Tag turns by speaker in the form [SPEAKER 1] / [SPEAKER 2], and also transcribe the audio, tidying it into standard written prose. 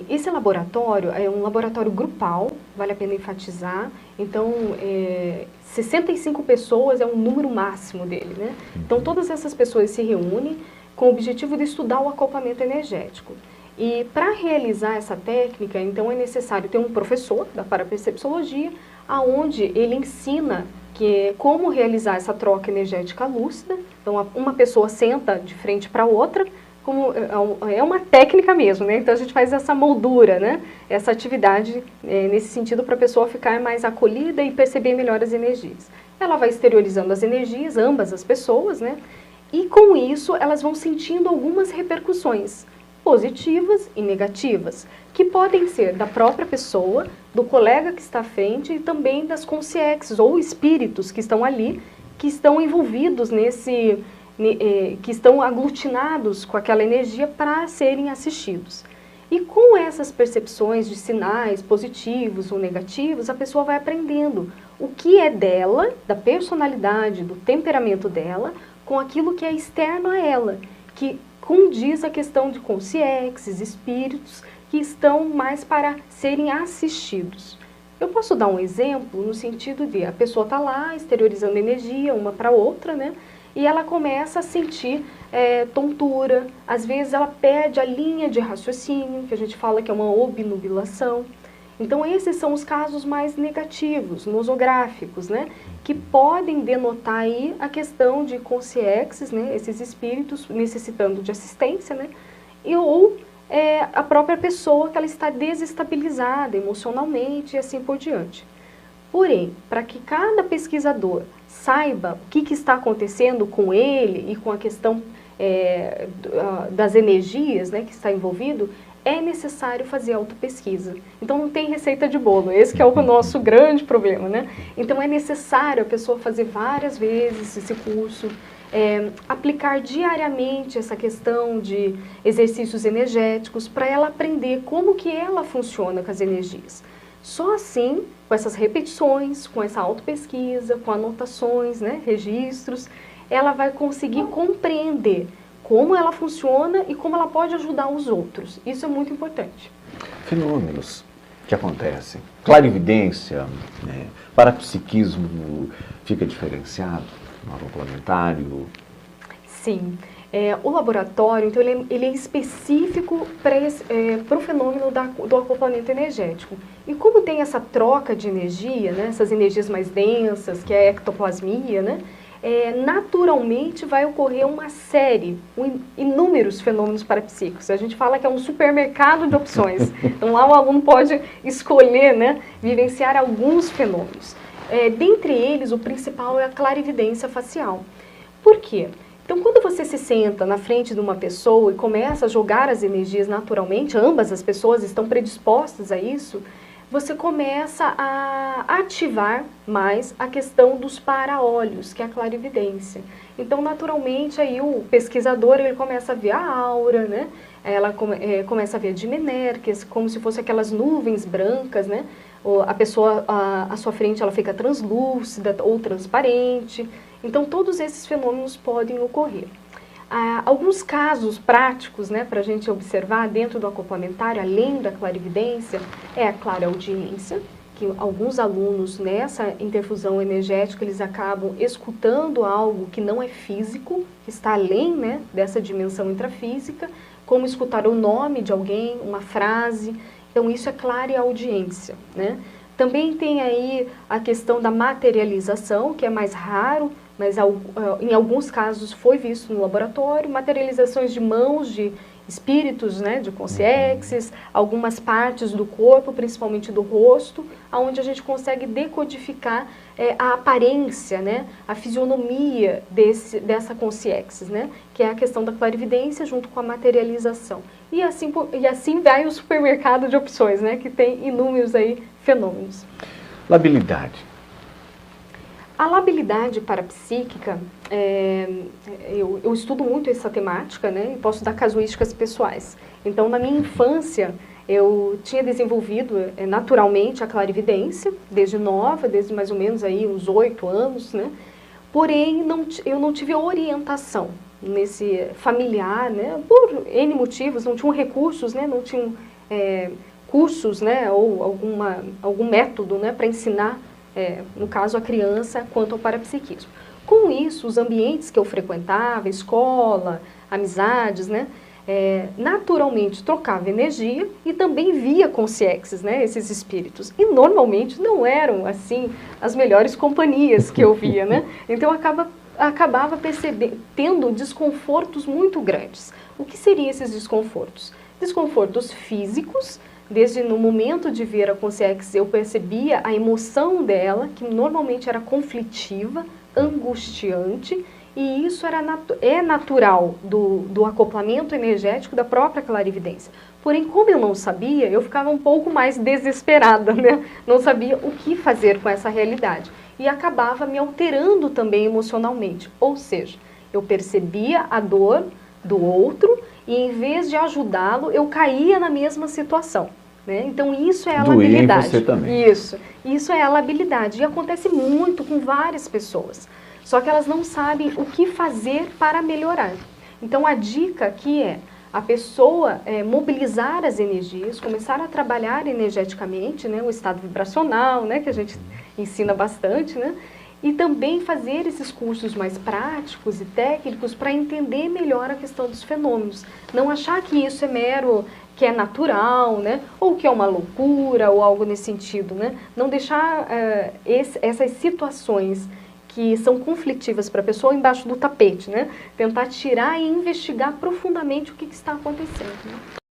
[SPEAKER 1] Esse laboratório é um laboratório grupal, vale a pena enfatizar. Então, 65 pessoas é um número máximo dele, né? Então, todas essas pessoas se reúnem com o objetivo de estudar o acoplamento energético. E para realizar essa técnica, então, é necessário ter um professor da parapercepciologia, aonde ele ensina como realizar essa troca energética lúcida. Então, uma pessoa senta de frente para a outra, é uma técnica mesmo, né? Então a gente faz essa moldura, né? Essa atividade nesse sentido para a pessoa ficar mais acolhida e perceber melhor as energias. Ela vai exteriorizando as energias, ambas as pessoas, né? E com isso elas vão sentindo algumas repercussões positivas e negativas, que podem ser da própria pessoa, do colega que está à frente e também das consciências ou espíritos que estão ali, que estão envolvidos que estão aglutinados com aquela energia para serem assistidos. E com essas percepções de sinais positivos ou negativos, a pessoa vai aprendendo o que é dela, da personalidade, do temperamento dela, com aquilo que é externo a ela, que condiz a questão de consciências, espíritos, que estão mais para serem assistidos. Eu posso dar um exemplo no sentido de a pessoa está lá exteriorizando energia uma para outra, né? E ela começa a sentir tontura, às vezes ela perde a linha de raciocínio, que a gente fala que é uma obnubilação. Então esses são os casos mais negativos, nosográficos, né? Que podem denotar aí a questão de consciências, né? Esses espíritos necessitando de assistência, né? Ou a própria pessoa que ela está desestabilizada emocionalmente e assim por diante. Porém, para que cada pesquisador saiba o que está acontecendo com ele e com a questão das energias, né, que está envolvido, é necessário fazer autopesquisa. Então não tem receita de bolo, esse que é o nosso grande problema, né? Então é necessário a pessoa fazer várias vezes esse curso, aplicar diariamente essa questão de exercícios energéticos para ela aprender como que ela funciona com as energias. Só assim, com essas repetições, com essa autopesquisa, com anotações, né, registros, ela vai conseguir compreender como ela funciona e como ela pode ajudar os outros. Isso é muito importante.
[SPEAKER 2] Fenômenos que acontecem. Clarividência, parapsiquismo fica diferenciado no complementário?
[SPEAKER 1] Sim. O laboratório, então, ele é específico para o fenômeno do acoplamento energético. E como tem essa troca de energia, né, essas energias mais densas, que é a ectoplasmia, né, naturalmente vai ocorrer uma série, inúmeros fenômenos parapsíquicos. A gente fala que é um supermercado de opções. Então lá o aluno pode escolher, né, vivenciar alguns fenômenos. Dentre eles, o principal é a clarividência facial. Por quê? Então, quando você se senta na frente de uma pessoa e começa a jogar as energias naturalmente, ambas as pessoas estão predispostas a isso, você começa a ativar mais a questão dos para-olhos, que é a clarividência. Então, naturalmente, aí o pesquisador ele começa a ver a aura, né? Ela começa a ver a dimenérquias, como se fossem aquelas nuvens brancas, né? A pessoa à sua frente ela fica translúcida ou transparente. Então, todos esses fenômenos podem ocorrer. Alguns casos práticos, né, para a gente observar dentro do acoplamentário, além da clarividência, é a clareaudiência, que alguns alunos nessa interfusão energética, eles acabam escutando algo que não é físico, que está além, né, dessa dimensão intrafísica, como escutar o nome de alguém, uma frase. Então, isso é clareaudiência, né? Também tem aí a questão da materialização, que é mais raro, mas em alguns casos foi visto no laboratório, materializações de mãos de espíritos, né, de consciências, algumas partes do corpo, principalmente do rosto, onde a gente consegue decodificar a aparência, né, a fisionomia dessa consciência, né, que é a questão da clarividência junto com a materialização. E assim vai o supermercado de opções, né, que tem inúmeros aí fenômenos.
[SPEAKER 2] Labilidade.
[SPEAKER 1] A labilidade parapsíquica, eu estudo muito essa temática, né, e posso dar casuísticas pessoais. Então, na minha infância, eu tinha desenvolvido naturalmente a clarividência, desde nova, desde mais ou menos aí uns 8 anos, né, porém eu não tive orientação. nesse familiar, né, por N motivos, não tinham recursos, né, não tinham cursos, né, ou algum método, né, para ensinar, no caso, a criança quanto ao parapsiquismo. Com isso, os ambientes que eu frequentava, escola, amizades, né, naturalmente trocava energia e também via consciexes, né, esses espíritos. E normalmente não eram, assim, as melhores companhias que eu via, né? Então acabava tendo desconfortos muito grandes. O que seriam esses desconfortos? Desconfortos físicos, desde no momento de ver a consciência eu percebia a emoção dela, que normalmente era conflitiva, angustiante, e isso é natural do acoplamento energético da própria clarividência. Porém, como eu não sabia, eu ficava um pouco mais desesperada, né? Não sabia o que fazer com essa realidade. E acabava me alterando também emocionalmente. Ou seja, eu percebia a dor do outro e em vez de ajudá-lo, eu caía na mesma situação. Né? Então isso é a labilidade.
[SPEAKER 2] Você também.
[SPEAKER 1] Isso é a labilidade. E acontece muito com várias pessoas. Só que elas não sabem o que fazer para melhorar. Então a dica aqui é a pessoa mobilizar as energias, começar a trabalhar energeticamente, né, o estado vibracional, né, que a gente ensina bastante, né, e também fazer esses cursos mais práticos e técnicos para entender melhor a questão dos fenômenos. Não achar que isso é mero, que é natural, né, ou que é uma loucura ou algo nesse sentido, né. Não deixar essas situações que são conflitivas para a pessoa embaixo do tapete, né? Tentar tirar e investigar profundamente o que está acontecendo. Né?